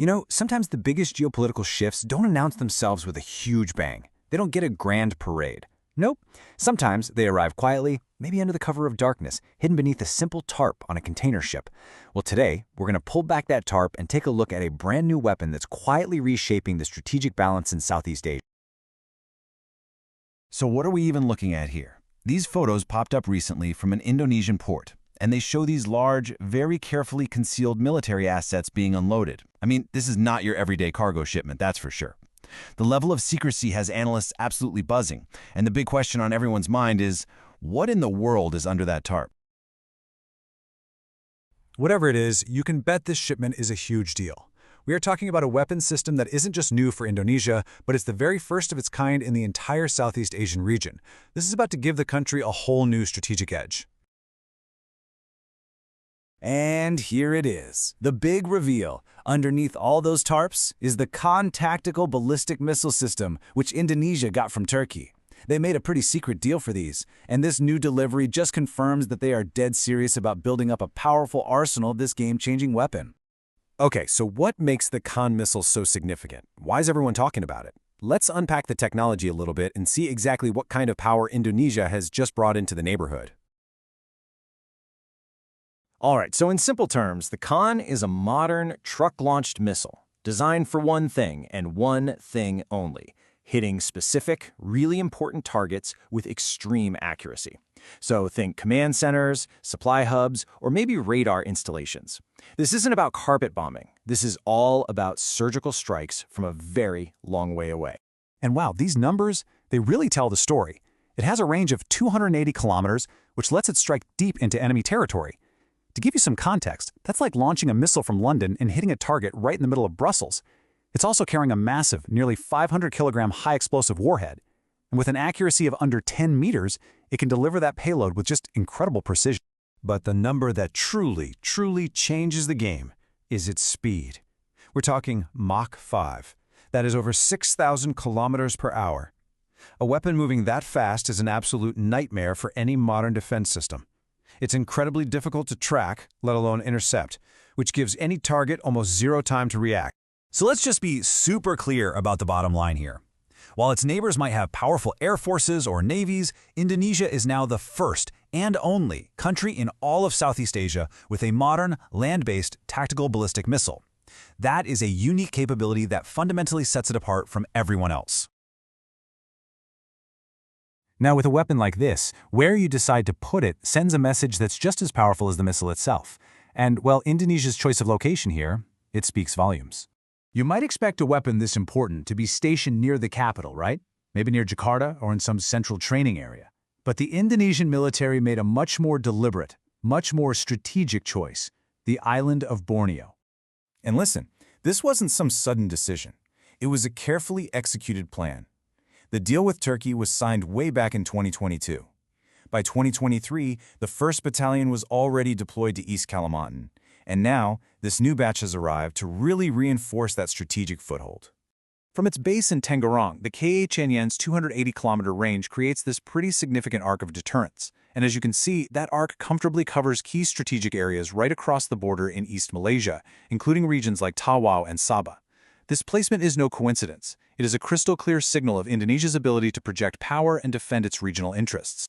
You know, sometimes the biggest geopolitical shifts don't announce themselves with a huge bang. They don't get a grand parade. Nope. Sometimes they arrive quietly, maybe under the cover of darkness, hidden beneath a simple tarp on a container ship. Well, today, we're going to pull back that tarp and take a look at a brand new weapon that's quietly reshaping the strategic balance in Southeast Asia. So what are we even looking at here? These photos popped up recently from an Indonesian port, and they show these large, very carefully concealed military assets being unloaded. I mean, this is not your everyday cargo shipment, that's for sure. The level of secrecy has analysts absolutely buzzing, and the big question on everyone's mind is, what in the world is under that tarp? Whatever it is, you can bet this shipment is a huge deal. We are talking about a weapons system that isn't just new for Indonesia, but it's the very first of its kind in the entire Southeast Asian region. This is about to give the country a whole new strategic edge. And here it is, the big reveal. Underneath all those tarps is the Khan tactical ballistic missile system, which Indonesia got from Turkey. They made a pretty secret deal for these, and this new delivery just confirms that they are dead serious about building up a powerful arsenal of this game-changing weapon. Okay, so what makes the Khan missile so significant? Why is everyone talking about it? Let's unpack the technology a little bit and see exactly what kind of power Indonesia has just brought into the neighborhood. All right, so in simple terms, the Khan is a modern, truck-launched missile designed for one thing and one thing only, hitting specific, really important targets with extreme accuracy. So think command centers, supply hubs, or maybe radar installations. This isn't about carpet bombing. This is all about surgical strikes from a very long way away. And wow, these numbers, they really tell the story. It has a range of 280 kilometers, which lets it strike deep into enemy territory. To give you some context, that's like launching a missile from London and hitting a target right in the middle of Brussels. It's also carrying a massive, nearly 500-kilogram high-explosive warhead. And with an accuracy of under 10 meters, it can deliver that payload with just incredible precision. But the number that truly changes the game is its speed. We're talking Mach 5. That is over 6,000 kilometers per hour. A weapon moving that fast is an absolute nightmare for any modern defense system. It's incredibly difficult to track, let alone intercept, which gives any target almost zero time to react. So let's just be super clear about the bottom line here. While its neighbors might have powerful air forces or navies, Indonesia is now the first and only country in all of Southeast Asia with a modern, land-based tactical ballistic missile. That is a unique capability that fundamentally sets it apart from everyone else. Now, with a weapon like this, where you decide to put it sends a message that's just as powerful as the missile itself. And, well, Indonesia's choice of location here, it speaks volumes. You might expect a weapon this important to be stationed near the capital, right? Maybe near Jakarta or in some central training area. But the Indonesian military made a much more deliberate, much more strategic choice, the island of Borneo. And listen, this wasn't some sudden decision. It was a carefully executed plan. The deal with Turkey was signed way back in 2022. By 2023, the 1st Battalion was already deployed to East Kalimantan, and now this new batch has arrived to really reinforce that strategic foothold. From its base in Tangerang, the KHNY's 280-kilometer range creates this pretty significant arc of deterrence, and as you can see, that arc comfortably covers key strategic areas right across the border in East Malaysia, including regions like Tawau and Sabah. This placement is no coincidence. It is a crystal-clear signal of Indonesia's ability to project power and defend its regional interests.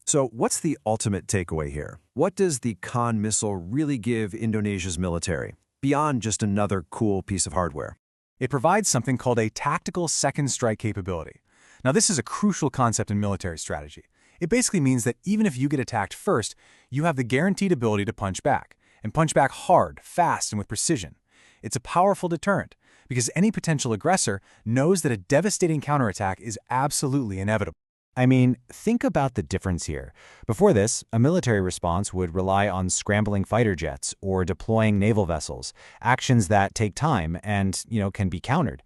So what's the ultimate takeaway here? What does the Khan missile really give Indonesia's military, beyond just another cool piece of hardware? It provides something called a tactical second strike capability. Now, this is a crucial concept in military strategy. It basically means that even if you get attacked first, you have the guaranteed ability to punch back, and punch back hard, fast, and with precision. It's a powerful deterrent, because any potential aggressor knows that a devastating counterattack is absolutely inevitable. I mean, think about the difference here. Before this, a military response would rely on scrambling fighter jets or deploying naval vessels, actions that take time and, can be countered.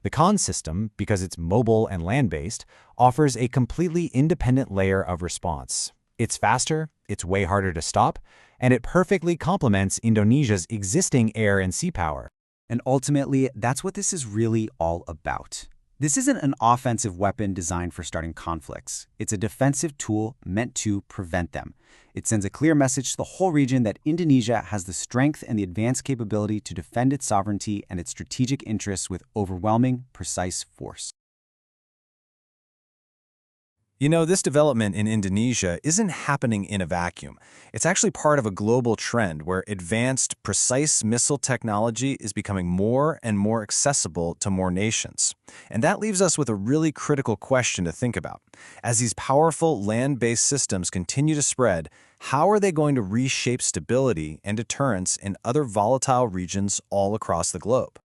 The Khan system, because it's mobile and land-based, offers a completely independent layer of response. It's faster, it's way harder to stop, and it perfectly complements Indonesia's existing air and sea power. And ultimately, that's what this is really all about. This isn't an offensive weapon designed for starting conflicts. It's a defensive tool meant to prevent them. It sends a clear message to the whole region that Indonesia has the strength and the advanced capability to defend its sovereignty and its strategic interests with overwhelming, precise force. You know, this development in Indonesia isn't happening in a vacuum. It's actually part of a global trend where advanced, precise missile technology is becoming more and more accessible to more nations. And that leaves us with a really critical question to think about. As these powerful land-based systems continue to spread, how are they going to reshape stability and deterrence in other volatile regions all across the globe?